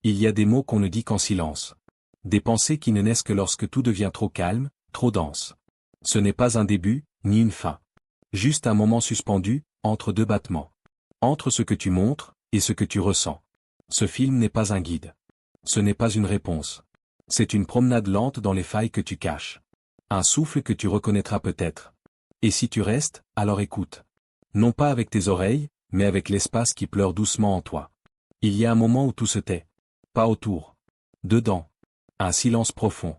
Il y a des mots qu'on ne dit qu'en silence. Des pensées qui ne naissent que lorsque tout devient trop calme, trop dense. Ce n'est pas un début, ni une fin. Juste un moment suspendu, entre deux battements. Entre ce que tu montres, et ce que tu ressens. Ce film n'est pas un guide. Ce n'est pas une réponse. C'est une promenade lente dans les failles que tu caches. Un souffle que tu reconnaîtras peut-être. Et si tu restes, alors écoute. Non pas avec tes oreilles, mais avec l'espace qui pleure doucement en toi. Il y a un moment où tout se tait. Pas autour. Dedans. Un silence profond.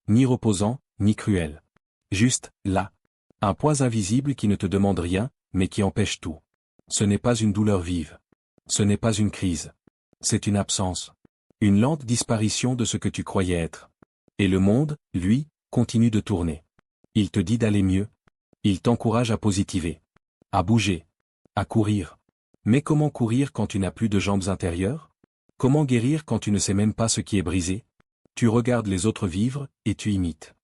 Ni reposant, ni cruel. Juste, là. Un poids invisible qui ne te demande rien, mais qui empêche tout. Ce n'est pas une douleur vive. Ce n'est pas une crise. C'est une absence. Une lente disparition de ce que tu croyais être. Et le monde, lui, continue de tourner. Il te dit d'aller mieux. Il t'encourage à positiver. À bouger. À courir. Mais comment courir quand tu n'as plus de jambes intérieures? Comment guérir quand tu ne sais même pas ce qui est brisé? Tu regardes les autres vivre, et tu imites.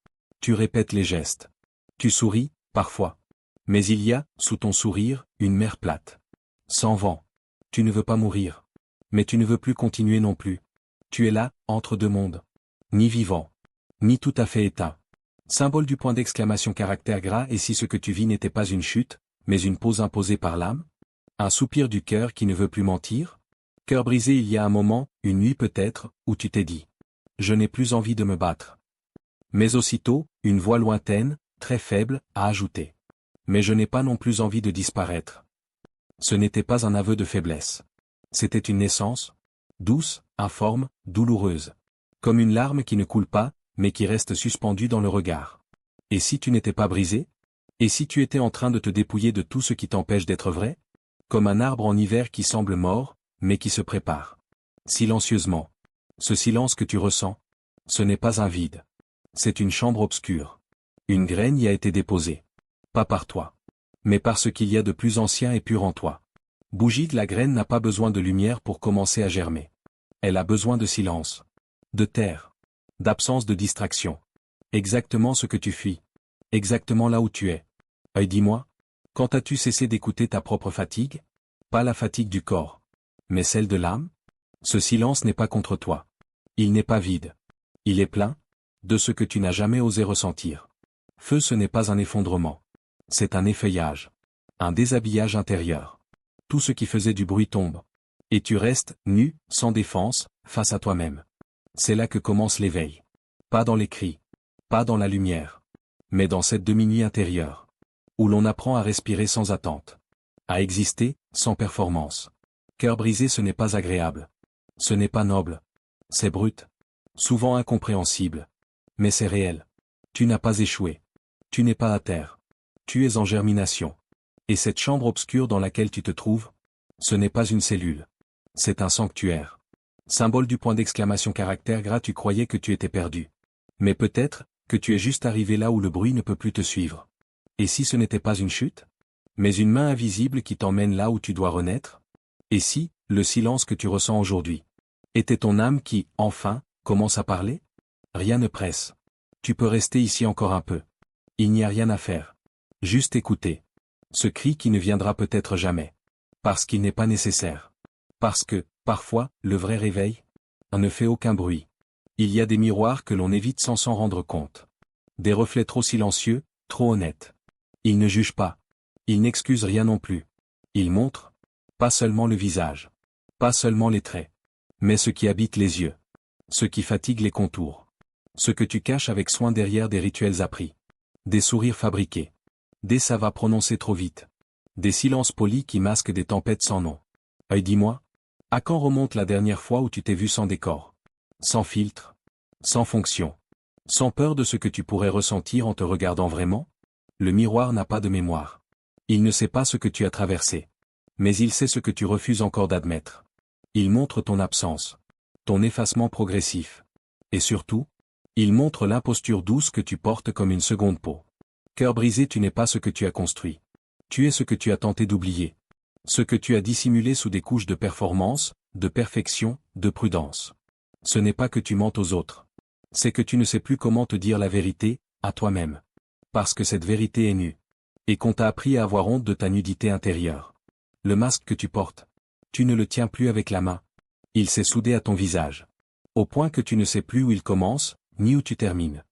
Tu répètes les gestes. Tu souris, parfois. Mais il y a, sous ton sourire, une mer plate. Sans vent. Tu ne veux pas mourir. Mais tu ne veux plus continuer non plus. Tu es là, entre deux mondes. Ni vivant. Ni tout à fait éteint. Symbole du point d'exclamation caractère gras. Et si ce que tu vis n'était pas une chute, mais une pause imposée par l'âme? Un soupir du cœur qui ne veut plus mentir? Cœur brisé il y a un moment, une nuit peut-être, où tu t'es dit. Je n'ai plus envie de me battre. Mais aussitôt, une voix lointaine, très faible, a ajouté. Mais je n'ai pas non plus envie de disparaître. Ce n'était pas un aveu de faiblesse. C'était une naissance, douce, informe, douloureuse. Comme une larme qui ne coule pas, mais qui reste suspendue dans le regard. Et si tu n'étais pas brisé? Et si tu étais en train de te dépouiller de tout ce qui t'empêche d'être vrai? Comme un arbre en hiver qui semble mort, mais qui se prépare. Silencieusement. Ce silence que tu ressens, ce n'est pas un vide. C'est une chambre obscure. Une graine y a été déposée. Pas par toi. Mais par ce qu'il y a de plus ancien et pur en toi. Bougie, la graine n'a pas besoin de lumière pour commencer à germer. Elle a besoin de silence. De terre. D'absence de distraction. Exactement ce que tu fuis. Exactement là où tu es. Dis-moi. Quand as-tu cessé d'écouter ta propre fatigue? Pas la fatigue du corps. Mais celle de l'âme? Ce silence n'est pas contre toi. Il n'est pas vide. Il est plein de ce que tu n'as jamais osé ressentir. Feu, ce n'est pas un effondrement. C'est un effeuillage. Un déshabillage intérieur. Tout ce qui faisait du bruit tombe. Et tu restes, nu, sans défense, face à toi-même. C'est là que commence l'éveil. Pas dans les cris. Pas dans la lumière. Mais dans cette demi-nuit intérieure. Où l'on apprend à respirer sans attente. À exister, sans performance. Cœur brisé, ce n'est pas agréable. Ce n'est pas noble. C'est brut. Souvent incompréhensible. Mais c'est réel. Tu n'as pas échoué. Tu n'es pas à terre. Tu es en germination. Et cette chambre obscure dans laquelle tu te trouves, ce n'est pas une cellule. C'est un sanctuaire. Symbole du point d'exclamation caractère gras, tu croyais que tu étais perdu. Mais peut-être, que tu es juste arrivé là où le bruit ne peut plus te suivre. Et si ce n'était pas une chute? Mais une main invisible qui t'emmène là où tu dois renaître? Et si, le silence que tu ressens aujourd'hui, était ton âme qui, enfin, commence à parler? Rien ne presse. Tu peux rester ici encore un peu. Il n'y a rien à faire. Juste écouter. Ce cri qui ne viendra peut-être jamais. Parce qu'il n'est pas nécessaire. Parce que, parfois, le vrai réveil ne fait aucun bruit. Il y a des miroirs que l'on évite sans s'en rendre compte. Des reflets trop silencieux, trop honnêtes. Ils ne jugent pas. Ils n'excusent rien non plus. Ils montrent, pas seulement le visage. Pas seulement les traits. Mais ce qui habite les yeux. Ce qui fatigue les contours. Ce que tu caches avec soin derrière des rituels appris. Des sourires fabriqués. Des ça va prononcer trop vite. Des silences polis qui masquent des tempêtes sans nom. Dis-moi. À quand remonte la dernière fois où tu t'es vu sans décor? Sans filtre. Sans fonction. Sans peur de ce que tu pourrais ressentir en te regardant vraiment? Le miroir n'a pas de mémoire. Il ne sait pas ce que tu as traversé. Mais il sait ce que tu refuses encore d'admettre. Il montre ton absence. Ton effacement progressif. Et surtout, il montre l'imposture douce que tu portes comme une seconde peau. Cœur brisé, tu n'es pas ce que tu as construit. Tu es ce que tu as tenté d'oublier. Ce que tu as dissimulé sous des couches de performance, de perfection, de prudence. Ce n'est pas que tu mentes aux autres. C'est que tu ne sais plus comment te dire la vérité, à toi-même. Parce que cette vérité est nue. Et qu'on t'a appris à avoir honte de ta nudité intérieure. Le masque que tu portes. Tu ne le tiens plus avec la main. Il s'est soudé à ton visage. Au point que tu ne sais plus où il commence, ni où tu termines.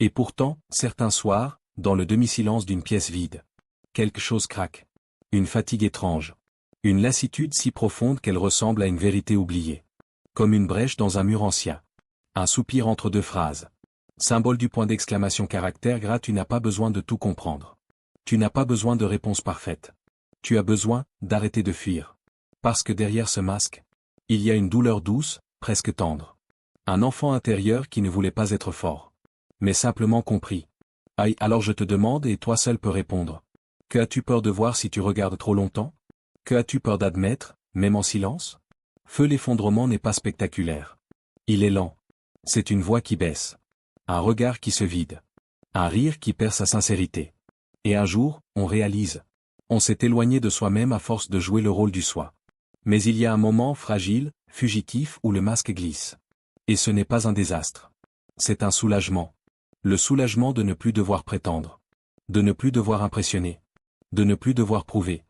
Et pourtant, certains soirs, dans le demi-silence d'une pièce vide, quelque chose craque. Une fatigue étrange. Une lassitude si profonde qu'elle ressemble à une vérité oubliée. Comme une brèche dans un mur ancien. Un soupir entre deux phrases. Symbole du point d'exclamation caractère gras, tu n'as pas besoin de tout comprendre. Tu n'as pas besoin de réponse parfaite. Tu as besoin d'arrêter de fuir. Parce que derrière ce masque, il y a une douleur douce, presque tendre. Un enfant intérieur qui ne voulait pas être fort. Mais simplement compris. Aïe, alors je te demande et toi seul peux répondre. Que as-tu peur de voir si tu regardes trop longtemps? Que as-tu peur d'admettre, même en silence? Feu, l'effondrement n'est pas spectaculaire. Il est lent. C'est une voix qui baisse. Un regard qui se vide. Un rire qui perd sa sincérité. Et un jour, on réalise. On s'est éloigné de soi-même à force de jouer le rôle du soi. Mais il y a un moment fragile, fugitif où le masque glisse. Et ce n'est pas un désastre. C'est un soulagement. Le soulagement de ne plus devoir prétendre. De ne plus devoir impressionner. De ne plus devoir prouver.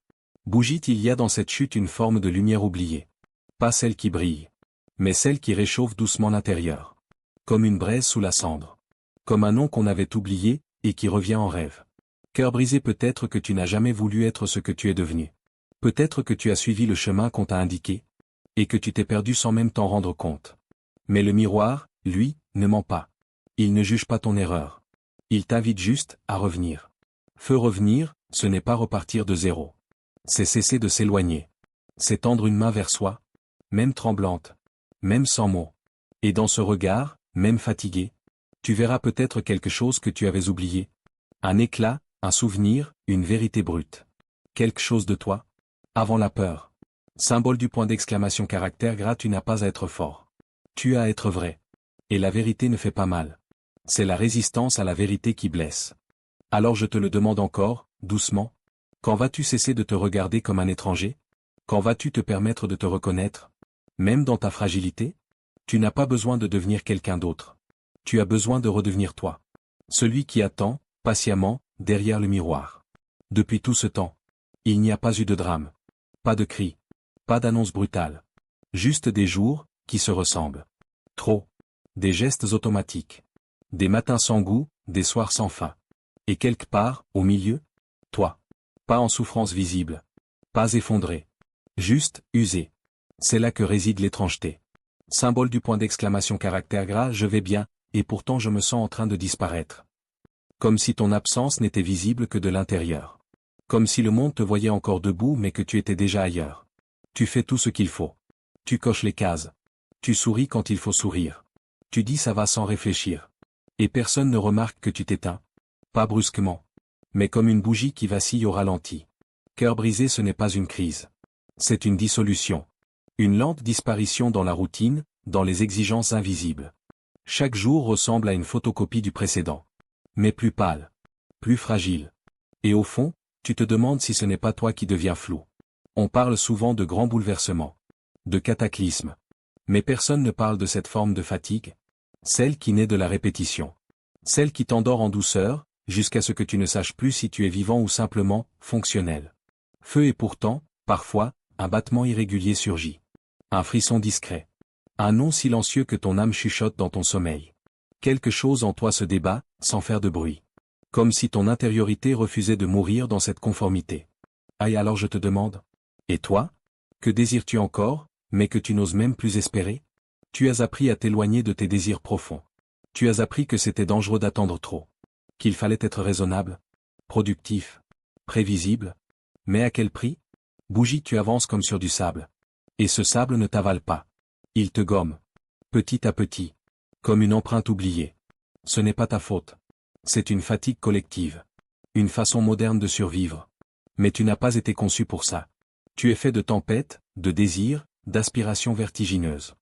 Bougie, il y a dans cette chute une forme de lumière oubliée. Pas celle qui brille. Mais celle qui réchauffe doucement l'intérieur. Comme une braise sous la cendre. Comme un nom qu'on avait oublié, et qui revient en rêve. Cœur brisé, peut-être que tu n'as jamais voulu être ce que tu es devenu. Peut-être que tu as suivi le chemin qu'on t'a indiqué. Et que tu t'es perdu sans même t'en rendre compte. Mais le miroir, lui, ne ment pas. Il ne juge pas ton erreur. Il t'invite juste à revenir. Feu, revenir, ce n'est pas repartir de zéro. C'est cesser de s'éloigner. C'est tendre une main vers soi. Même tremblante. Même sans mots. Et dans ce regard, même fatigué, tu verras peut-être quelque chose que tu avais oublié. Un éclat, un souvenir, une vérité brute. Quelque chose de toi. Avant la peur. Symbole du point d'exclamation caractère gras, tu n'as pas à être fort. Tu as à être vrai. Et la vérité ne fait pas mal. C'est la résistance à la vérité qui blesse. Alors je te le demande encore, doucement. Quand vas-tu cesser de te regarder comme un étranger? Quand vas-tu te permettre de te reconnaître? Même dans ta fragilité? Tu n'as pas besoin de devenir quelqu'un d'autre. Tu as besoin de redevenir toi. Celui qui attend, patiemment, derrière le miroir. Depuis tout ce temps, il n'y a pas eu de drame. Pas de cris. Pas d'annonce brutale. Juste des jours, qui se ressemblent. Trop. Des gestes automatiques. Des matins sans goût, des soirs sans fin. Et quelque part, au milieu, toi. Pas en souffrance visible. Pas effondré. Juste, usé. C'est là que réside l'étrangeté. Symbole du point d'exclamation caractère gras, je vais bien, et pourtant je me sens en train de disparaître. Comme si ton absence n'était visible que de l'intérieur. Comme si le monde te voyait encore debout mais que tu étais déjà ailleurs. Tu fais tout ce qu'il faut. Tu coches les cases. Tu souris quand il faut sourire. Tu dis ça va sans réfléchir. Et personne ne remarque que tu t'éteins. Pas brusquement. Mais comme une bougie qui vacille au ralenti. Cœur brisé, ce n'est pas une crise. C'est une dissolution. Une lente disparition dans la routine, dans les exigences invisibles. Chaque jour ressemble à une photocopie du précédent. Mais plus pâle. Plus fragile. Et au fond, tu te demandes si ce n'est pas toi qui deviens flou. On parle souvent de grands bouleversements. De cataclysmes. Mais personne ne parle de cette forme de fatigue. Celle qui naît de la répétition. Celle qui t'endort en douceur, jusqu'à ce que tu ne saches plus si tu es vivant ou simplement, fonctionnel. Feu, et pourtant, parfois, un battement irrégulier surgit. Un frisson discret. Un nom silencieux que ton âme chuchote dans ton sommeil. Quelque chose en toi se débat, sans faire de bruit. Comme si ton intériorité refusait de mourir dans cette conformité. Aïe, alors je te demande. Et toi? Que désires-tu encore, mais que tu n'oses même plus espérer? Tu as appris à t'éloigner de tes désirs profonds. Tu as appris que c'était dangereux d'attendre trop. Qu'il fallait être raisonnable, productif, prévisible. Mais à quel prix? Bougie, tu avances comme sur du sable. Et ce sable ne t'avale pas. Il te gomme. Petit à petit. Comme une empreinte oubliée. Ce n'est pas ta faute. C'est une fatigue collective. Une façon moderne de survivre. Mais tu n'as pas été conçu pour ça. Tu es fait de tempêtes, de désirs, d'aspirations vertigineuses.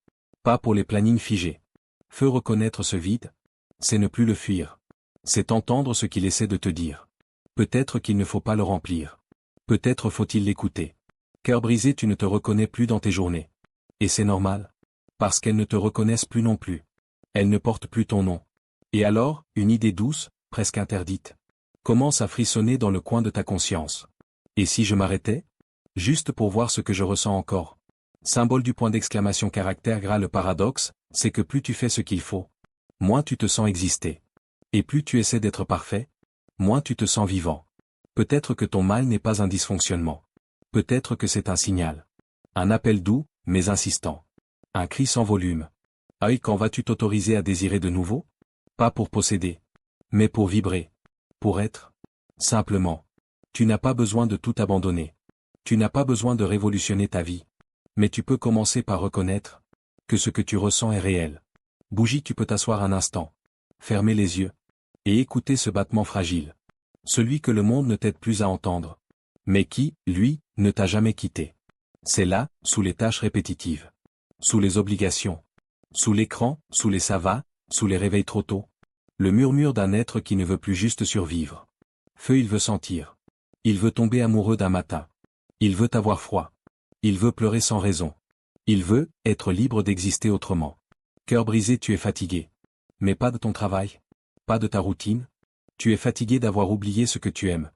Pas pour les plannings figés. Feu, reconnaître ce vide, c'est ne plus le fuir. C'est entendre ce qu'il essaie de te dire. Peut-être qu'il ne faut pas le remplir. Peut-être faut-il l'écouter. Cœur brisé, tu ne te reconnais plus dans tes journées. Et c'est normal. Parce qu'elles ne te reconnaissent plus non plus. Elles ne portent plus ton nom. Et alors, une idée douce, presque interdite, commence à frissonner dans le coin de ta conscience. Et si je m'arrêtais? Juste pour voir ce que je ressens encore. Symbole du point d'exclamation caractère gras. Le paradoxe, c'est que plus tu fais ce qu'il faut, moins tu te sens exister. Et plus tu essaies d'être parfait, moins tu te sens vivant. Peut-être que ton mal n'est pas un dysfonctionnement. Peut-être que c'est un signal. Un appel doux, mais insistant. Un cri sans volume. Œil, quand vas-tu t'autoriser à désirer de nouveau? Pas pour posséder, mais pour vibrer. Pour être. Simplement. Tu n'as pas besoin de tout abandonner. Tu n'as pas besoin de révolutionner ta vie. Mais tu peux commencer par reconnaître que ce que tu ressens est réel. Bougie, tu peux t'asseoir un instant, fermer les yeux, et écouter ce battement fragile. Celui que le monde ne t'aide plus à entendre. Mais qui, lui, ne t'a jamais quitté. C'est là, sous les tâches répétitives. Sous les obligations. Sous l'écran, sous les savas, sous les réveils trop tôt. Le murmure d'un être qui ne veut plus juste survivre. Feu, il veut sentir. Il veut tomber amoureux d'un matin. Il veut avoir froid. Il veut pleurer sans raison. Il veut être libre d'exister autrement. Cœur brisé, tu es fatigué. Mais pas de ton travail. Pas de ta routine. Tu es fatigué d'avoir oublié ce que tu aimes.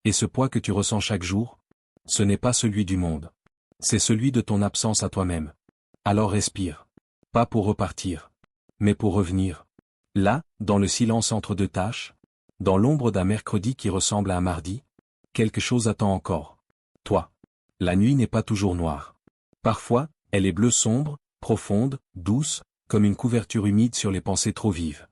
Et ce poids que tu ressens chaque jour, ce n'est pas celui du monde. C'est celui de ton absence à toi-même. Alors respire. Pas pour repartir. Mais pour revenir. Là, dans le silence entre deux tâches. Dans l'ombre d'un mercredi qui ressemble à un mardi. Quelque chose attend encore. Toi. La nuit n'est pas toujours noire. Parfois, elle est bleue sombre, profonde, douce, comme une couverture humide sur les pensées trop vives.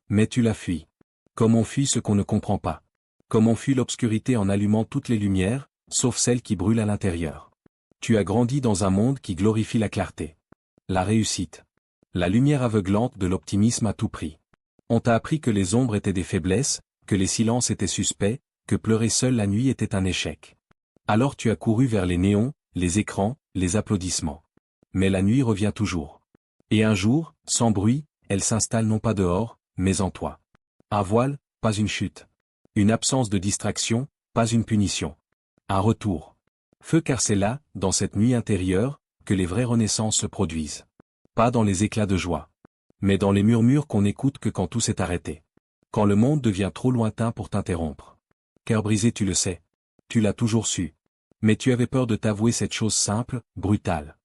Mais tu la fuis. Comme on fuit ce qu'on ne comprend pas. Comme on fuit l'obscurité en allumant toutes les lumières, sauf celles qui brûlent à l'intérieur. Tu as grandi dans un monde qui glorifie la clarté. La réussite. La lumière aveuglante de l'optimisme à tout prix. On t'a appris que les ombres étaient des faiblesses, que les silences étaient suspects, que pleurer seul la nuit était un échec. Alors tu as couru vers les néons, les écrans, les applaudissements. Mais la nuit revient toujours. Et un jour, sans bruit, elle s'installe non pas dehors, mais en toi. Un voile, pas une chute. Une absence de distraction, pas une punition. Un retour. Feu, car c'est là, dans cette nuit intérieure, que les vraies renaissances se produisent. Pas dans les éclats de joie. Mais dans les murmures qu'on n'écoute que quand tout s'est arrêté. Quand le monde devient trop lointain pour t'interrompre. Cœur brisé, tu le sais. Tu l'as toujours su. Mais tu avais peur de t'avouer cette chose simple, brutale.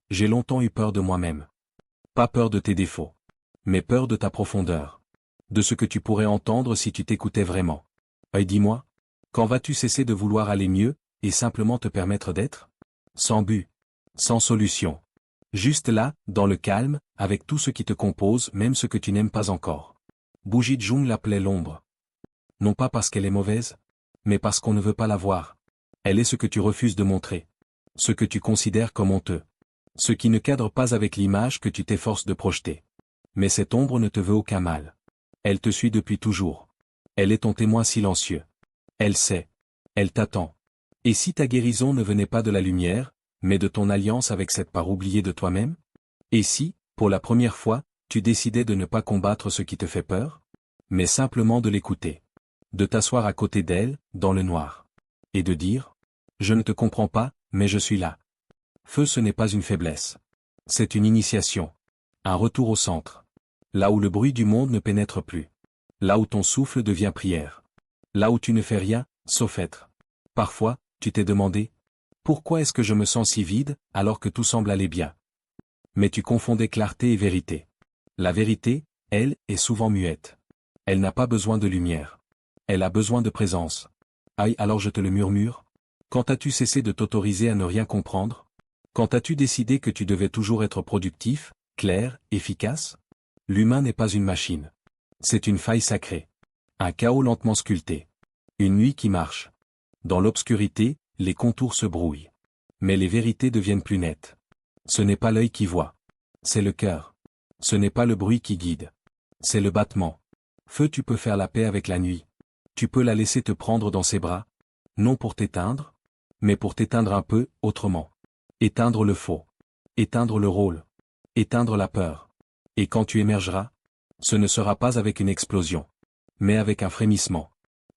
J'ai longtemps eu peur de moi-même. Pas peur de tes défauts. Mais peur de ta profondeur. De ce que tu pourrais entendre si tu t'écoutais vraiment. Dis-moi, quand vas-tu cesser de vouloir aller mieux, et simplement te permettre d'être? Sans but. Sans solution. Juste là, dans le calme, avec tout ce qui te compose, même ce que tu n'aimes pas encore. Bougie de Jung l'appelait l'ombre. Non pas parce qu'elle est mauvaise, mais parce qu'on ne veut pas la voir. Elle est ce que tu refuses de montrer. Ce que tu considères comme honteux. Ce qui ne cadre pas avec l'image que tu t'efforces de projeter. Mais cette ombre ne te veut aucun mal. Elle te suit depuis toujours. Elle est ton témoin silencieux. Elle sait. Elle t'attend. Et si ta guérison ne venait pas de la lumière, mais de ton alliance avec cette part oubliée de toi-même? Et si, pour la première fois, tu décidais de ne pas combattre ce qui te fait peur? Mais simplement de l'écouter. De t'asseoir à côté d'elle, dans le noir. Et de dire, je ne te comprends pas, mais je suis là. Feu, ce n'est pas une faiblesse. C'est une initiation. Un retour au centre. Là où le bruit du monde ne pénètre plus. Là où ton souffle devient prière. Là où tu ne fais rien, sauf être. Parfois, tu t'es demandé, pourquoi est-ce que je me sens si vide, alors que tout semble aller bien? Mais tu confondais clarté et vérité. La vérité, elle, est souvent muette. Elle n'a pas besoin de lumière. Elle a besoin de présence. Aïe, alors je te le murmure. Quand as-tu cessé de t'autoriser à ne rien comprendre? Quand as-tu décidé que tu devais toujours être productif, clair, efficace? L'humain n'est pas une machine. C'est une faille sacrée. Un chaos lentement sculpté. Une nuit qui marche. Dans l'obscurité, les contours se brouillent. Mais les vérités deviennent plus nettes. Ce n'est pas l'œil qui voit. C'est le cœur. Ce n'est pas le bruit qui guide. C'est le battement. Feu, tu peux faire la paix avec la nuit. Tu peux la laisser te prendre dans ses bras. Non pour t'éteindre, mais pour t'éteindre un peu, autrement. Éteindre le faux. Éteindre le rôle. Éteindre la peur. Et quand tu émergeras, ce ne sera pas avec une explosion, mais avec un frémissement.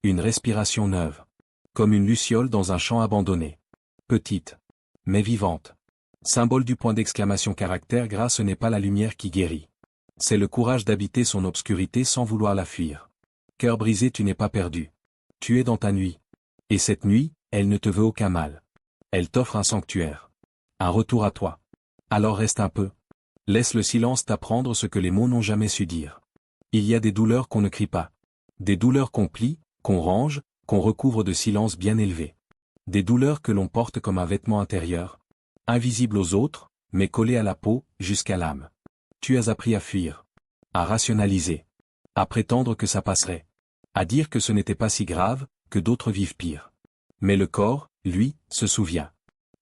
Une respiration neuve. Comme une luciole dans un champ abandonné. Petite, mais vivante. Symbole du point d'exclamation caractère gras, ce n'est pas la lumière qui guérit. C'est le courage d'habiter son obscurité sans vouloir la fuir. Cœur brisé, tu n'es pas perdu. Tu es dans ta nuit. Et cette nuit, elle ne te veut aucun mal. Elle t'offre un sanctuaire. Un retour à toi. Alors reste un peu. Laisse le silence t'apprendre ce que les mots n'ont jamais su dire. Il y a des douleurs qu'on ne crie pas. Des douleurs qu'on plie, qu'on range, qu'on recouvre de silence bien élevé. Des douleurs que l'on porte comme un vêtement intérieur, invisible aux autres, mais collé à la peau, jusqu'à l'âme. Tu as appris à fuir, à rationaliser, à prétendre que ça passerait, à dire que ce n'était pas si grave, que d'autres vivent pire. Mais le corps, lui, se souvient.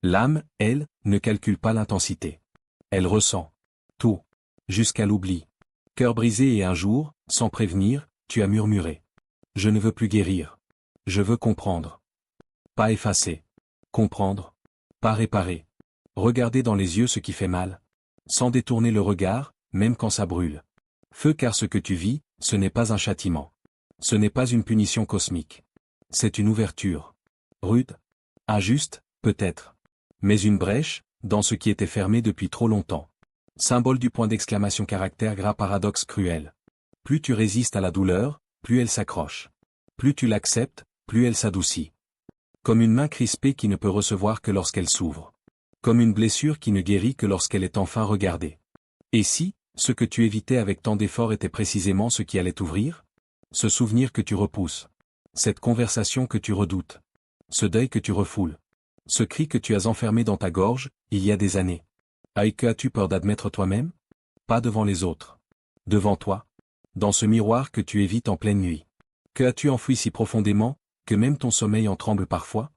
L'âme, elle, ne calcule pas l'intensité. Elle ressent tout, jusqu'à l'oubli. Cœur brisé et un jour, sans prévenir, tu as murmuré. Je ne veux plus guérir. Je veux comprendre. Pas effacer. Comprendre. Pas réparer. Regarder dans les yeux ce qui fait mal. Sans détourner le regard, même quand ça brûle. Feu car ce que tu vis, ce n'est pas un châtiment. Ce n'est pas une punition cosmique. C'est une ouverture. Rude. Injuste, peut-être. Mais une brèche, dans ce qui était fermé depuis trop longtemps. Symbole du point d'exclamation caractère gras paradoxe cruel. Plus tu résistes à la douleur, plus elle s'accroche. Plus tu l'acceptes, plus elle s'adoucit. Comme une main crispée qui ne peut recevoir que lorsqu'elle s'ouvre. Comme une blessure qui ne guérit que lorsqu'elle est enfin regardée. Et si, ce que tu évitais avec tant d'efforts était précisément ce qui allait t'ouvrir? Ce souvenir que tu repousses. Cette conversation que tu redoutes. Ce deuil que tu refoules. Ce cri que tu as enfermé dans ta gorge, il y a des années. Que as-tu peur d'admettre toi-même? Pas devant les autres. Devant toi. Dans ce miroir que tu évites en pleine nuit. Que as-tu enfoui si profondément, que même ton sommeil en tremble parfois?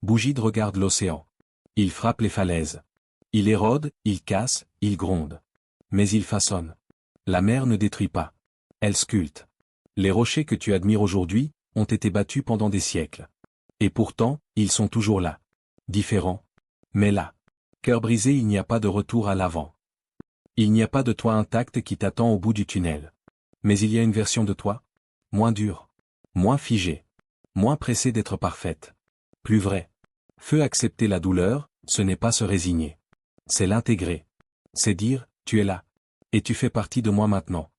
Bougide regarde l'océan. Il frappe les falaises. Il érode, il casse, il gronde. Mais il façonne. La mer ne détruit pas. Elle sculpte. Les rochers que tu admires aujourd'hui, ont été battus pendant des siècles. Et pourtant, ils sont toujours là. Différents. Mais là. Cœur brisé, il n'y a pas de retour à l'avant. Il n'y a pas de toi intact qui t'attend au bout du tunnel. Mais il y a une version de toi. Moins dure. Moins figée. Moins pressée d'être parfaite. Plus vraie. Feu accepter la douleur, ce n'est pas se résigner. C'est l'intégrer. C'est dire, tu es là. Et tu fais partie de moi maintenant.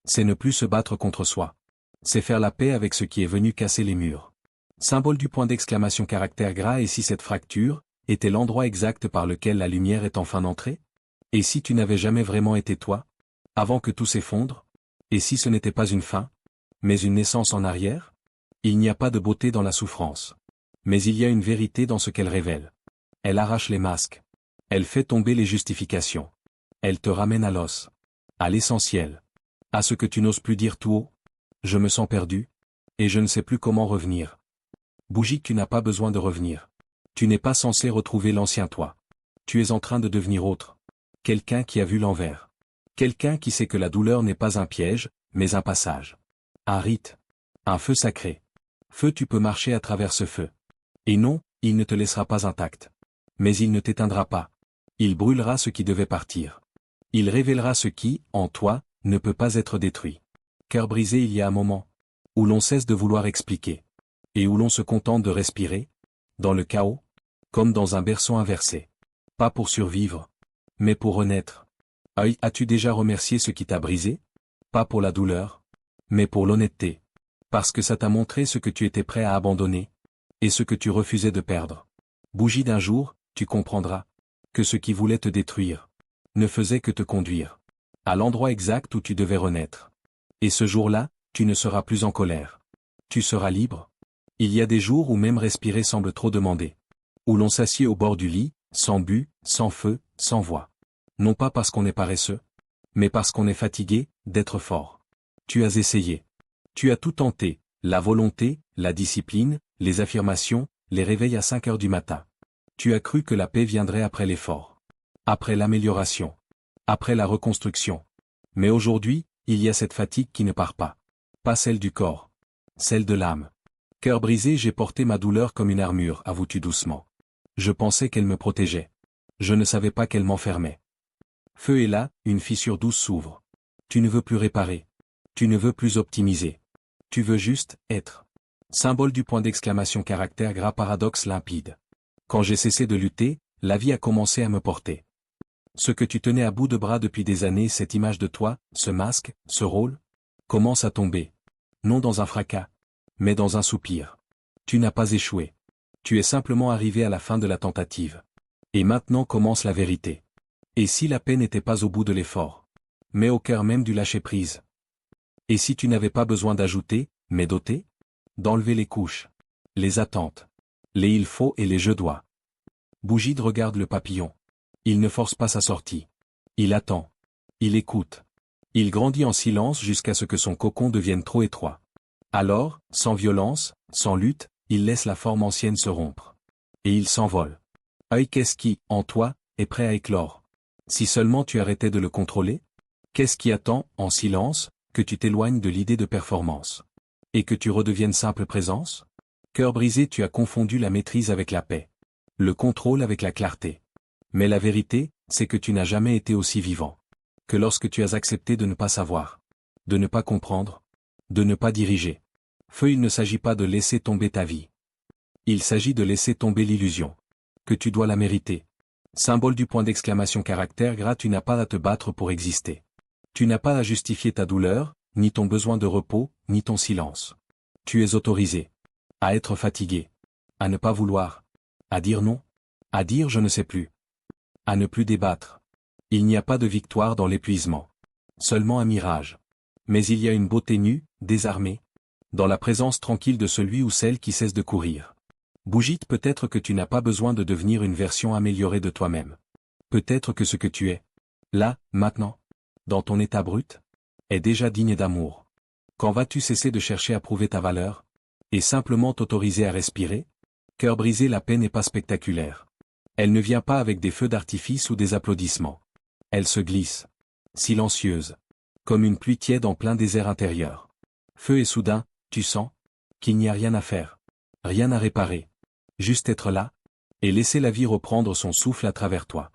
C'est ne plus se battre contre soi. C'est faire la paix avec ce qui est venu casser les murs. Symbole du point d'exclamation caractère gras. Et si cette fracture était l'endroit exact par lequel la lumière est enfin entrée? Et si tu n'avais jamais vraiment été toi? Avant que tout s'effondre? Et si ce n'était pas une fin? Mais une naissance en arrière? Il n'y a pas de beauté dans la souffrance. Mais il y a une vérité dans ce qu'elle révèle. Elle arrache les masques. Elle fait tomber les justifications. Elle te ramène à l'os. À l'essentiel. À ce que tu n'oses plus dire tout haut. Je me sens perdu. Et je ne sais plus comment revenir. Bougie, tu n'as pas besoin de revenir. Tu n'es pas censé retrouver l'ancien toi. Tu es en train de devenir autre. Quelqu'un qui a vu l'envers. Quelqu'un qui sait que la douleur n'est pas un piège, mais un passage. Un rite. Un feu sacré. Feu, tu peux marcher à travers ce feu. Et non, il ne te laissera pas intact. Mais il ne t'éteindra pas. Il brûlera ce qui devait partir. Il révélera ce qui, en toi, ne peut pas être détruit. Cœur brisé, il y a un moment où l'on cesse de vouloir expliquer. Et où l'on se contente de respirer. Dans le chaos. Comme dans un berceau inversé. Pas pour survivre. Mais pour renaître. As-tu déjà remercié ce qui t'a brisé? Pas pour la douleur. Mais pour l'honnêteté. Parce que ça t'a montré ce que tu étais prêt à abandonner. Et ce que tu refusais de perdre. Bougie d'un jour, tu comprendras. Que ce qui voulait te détruire. Ne faisait que te conduire. À l'endroit exact où tu devais renaître. Et ce jour-là, tu ne seras plus en colère. Tu seras libre. Il y a des jours où même respirer semble trop demander. Où l'on s'assied au bord du lit, sans but, sans feu, sans voix. Non pas parce qu'on est paresseux, mais parce qu'on est fatigué, d'être fort. Tu as essayé. Tu as tout tenté, la volonté, la discipline, les affirmations, les réveils à 5 heures du matin. Tu as cru que la paix viendrait après l'effort. Après l'amélioration. Après la reconstruction. Mais aujourd'hui, il y a cette fatigue qui ne part pas. Pas celle du corps. Celle de l'âme. Cœur brisé, j'ai porté ma douleur comme une armure, avoues-tu doucement. Je pensais qu'elle me protégeait. Je ne savais pas qu'elle m'enfermait. Feu est là, une fissure douce s'ouvre. Tu ne veux plus réparer. Tu ne veux plus optimiser. Tu veux juste être. Symbole du point d'exclamation caractère gras paradoxe limpide. Quand j'ai cessé de lutter, la vie a commencé à me porter. Ce que tu tenais à bout de bras depuis des années, cette image de toi, ce masque, ce rôle, commence à tomber. Non dans un fracas, mais dans un soupir. Tu n'as pas échoué. Tu es simplement arrivé à la fin de la tentative. Et maintenant commence la vérité. Et si la paix n'était pas au bout de l'effort, mais au cœur même du lâcher-prise? Et si tu n'avais pas besoin d'ajouter, mais d'ôter? D'enlever les couches, les attentes, les il faut et les je dois. Bougide regarde le papillon. Il ne force pas sa sortie. Il attend. Il écoute. Il grandit en silence jusqu'à ce que son cocon devienne trop étroit. Alors, sans violence, sans lutte, il laisse la forme ancienne se rompre. Et il s'envole. Œil, qu'est-ce qui, en toi, est prêt à éclore? Si seulement tu arrêtais de le contrôler? Qu'est-ce qui attend, en silence, que tu t'éloignes de l'idée de performance? Et que tu redeviennes simple présence? Cœur brisé, tu as confondu la maîtrise avec la paix. Le contrôle avec la clarté. Mais la vérité, c'est que tu n'as jamais été aussi vivant. Que lorsque tu as accepté de ne pas savoir. De ne pas comprendre. De ne pas diriger. Feu, il ne s'agit pas de laisser tomber ta vie. Il s'agit de laisser tomber l'illusion. Que tu dois la mériter. Symbole du point d'exclamation caractère gras, tu n'as pas à te battre pour exister. Tu n'as pas à justifier ta douleur, ni ton besoin de repos, ni ton silence. Tu es autorisé. À être fatigué. À ne pas vouloir. À dire non. À dire je ne sais plus. À ne plus débattre. Il n'y a pas de victoire dans l'épuisement. Seulement un mirage. Mais il y a une beauté nue, désarmée. Dans la présence tranquille de celui ou celle qui cesse de courir. Bougite, peut-être que tu n'as pas besoin de devenir une version améliorée de toi-même. Peut-être que ce que tu es, là, maintenant, dans ton état brut, est déjà digne d'amour. Quand vas-tu cesser de chercher à prouver ta valeur? Et simplement t'autoriser à respirer? Cœur brisé, la paix n'est pas spectaculaire. Elle ne vient pas avec des feux d'artifice ou des applaudissements. Elle se glisse. Silencieuse. Comme une pluie tiède en plein désert intérieur. Feu et soudain, tu sens qu'il n'y a rien à faire. Rien à réparer. Juste être là, et laisser la vie reprendre son souffle à travers toi.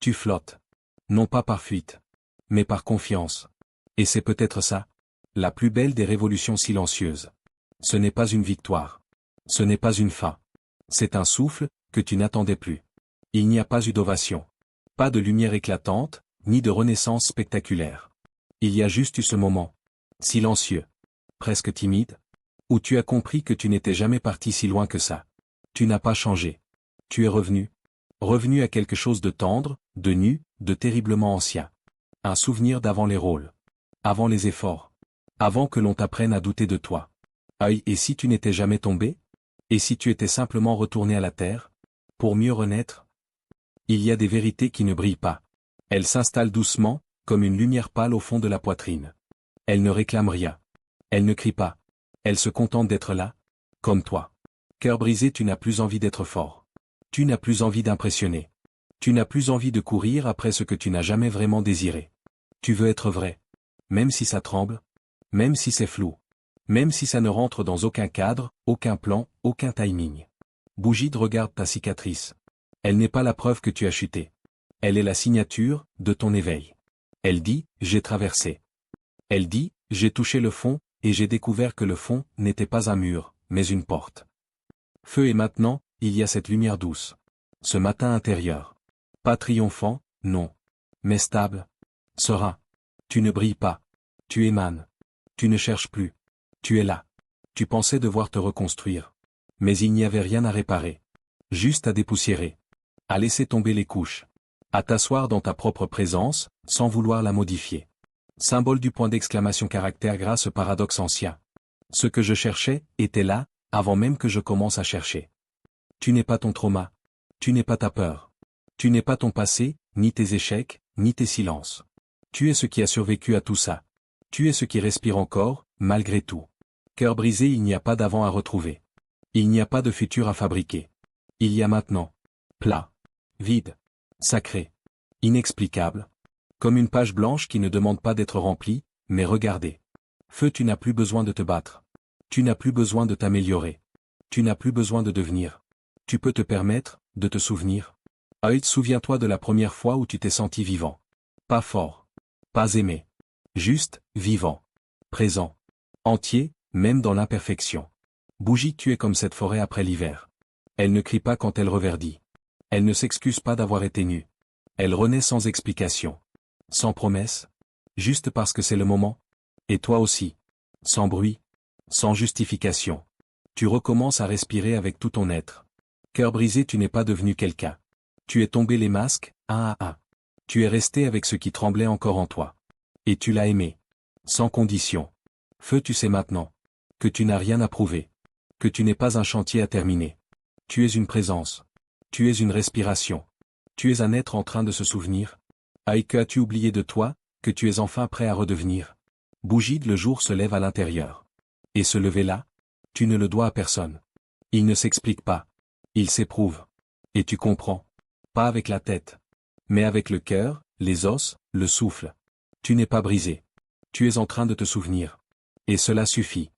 Tu flottes. Non pas par fuite, mais par confiance. Et c'est peut-être ça, la plus belle des révolutions silencieuses. Ce n'est pas une victoire. Ce n'est pas une fin. C'est un souffle, que tu n'attendais plus. Il n'y a pas eu d'ovation. Pas de lumière éclatante, ni de renaissance spectaculaire. Il y a juste eu ce moment. Silencieux. Presque timide. Où tu as compris que tu n'étais jamais parti si loin que ça. Tu n'as pas changé. Tu es revenu. Revenu à quelque chose de tendre, de nu, de terriblement ancien. Un souvenir d'avant les rôles. Avant les efforts. Avant que l'on t'apprenne à douter de toi. Aïe, et si tu n'étais jamais tombé? Et si tu étais simplement retourné à la terre? Pour mieux renaître? Il y a des vérités qui ne brillent pas. Elles s'installent doucement, comme une lumière pâle au fond de la poitrine. Elles ne réclament rien. Elles ne crient pas. Elles se contentent d'être là, comme toi. Cœur brisé, tu n'as plus envie d'être fort. Tu n'as plus envie d'impressionner. Tu n'as plus envie de courir après ce que tu n'as jamais vraiment désiré. Tu veux être vrai. Même si ça tremble. Même si c'est flou. Même si ça ne rentre dans aucun cadre, aucun plan, aucun timing. Bougide regarde ta cicatrice. Elle n'est pas la preuve que tu as chuté. Elle est la signature de ton éveil. Elle dit, j'ai traversé. Elle dit, j'ai touché le fond, et j'ai découvert que le fond n'était pas un mur, mais une porte. Feu, et maintenant, il y a cette lumière douce. Ce matin intérieur. Pas triomphant, non. Mais stable. Serein. Tu ne brilles pas. Tu émanes. Tu ne cherches plus. Tu es là. Tu pensais devoir te reconstruire. Mais il n'y avait rien à réparer. Juste à dépoussiérer. À laisser tomber les couches. À t'asseoir dans ta propre présence, sans vouloir la modifier. Symbole du point d'exclamation caractère gras, ce paradoxe ancien. Ce que je cherchais, était là, avant même que je commence à chercher. Tu n'es pas ton trauma. Tu n'es pas ta peur. Tu n'es pas ton passé, ni tes échecs, ni tes silences. Tu es ce qui a survécu à tout ça. Tu es ce qui respire encore, malgré tout. Cœur brisé, il n'y a pas d'avant à retrouver. Il n'y a pas de futur à fabriquer. Il y a maintenant. Plat. Vide. Sacré. Inexplicable. Comme une page blanche qui ne demande pas d'être remplie, mais regardez. Feu, tu n'as plus besoin de te battre. Tu n'as plus besoin de t'améliorer. Tu n'as plus besoin de devenir. Tu peux te permettre, de te souvenir. Œil, souviens-toi de la première fois où tu t'es senti vivant. Pas fort. Pas aimé. Juste, vivant. Présent. Entier, même dans l'imperfection. Bougie, tu es comme cette forêt après l'hiver. Elle ne crie pas quand elle reverdit. Elle ne s'excuse pas d'avoir été nue. Elle renaît sans explication. Sans promesse. Juste parce que c'est le moment. Et toi aussi. Sans bruit. Sans justification. Tu recommences à respirer avec tout ton être. Cœur brisé, tu n'es pas devenu quelqu'un. Tu es tombé les masques, un à un. Tu es resté avec ce qui tremblait encore en toi. Et tu l'as aimé. Sans condition. Feu, tu sais maintenant. Que tu n'as rien à prouver. Que tu n'es pas un chantier à terminer. Tu es une présence. Tu es une respiration. Tu es un être en train de se souvenir. Aïe, que as-tu oublié de toi, que tu es enfin prêt à redevenir. Bougie, le jour se lève à l'intérieur. Et se lever là? Tu ne le dois à personne. Il ne s'explique pas. Il s'éprouve. Et tu comprends. Pas avec la tête. Mais avec le cœur, les os, le souffle. Tu n'es pas brisé. Tu es en train de te souvenir. Et cela suffit.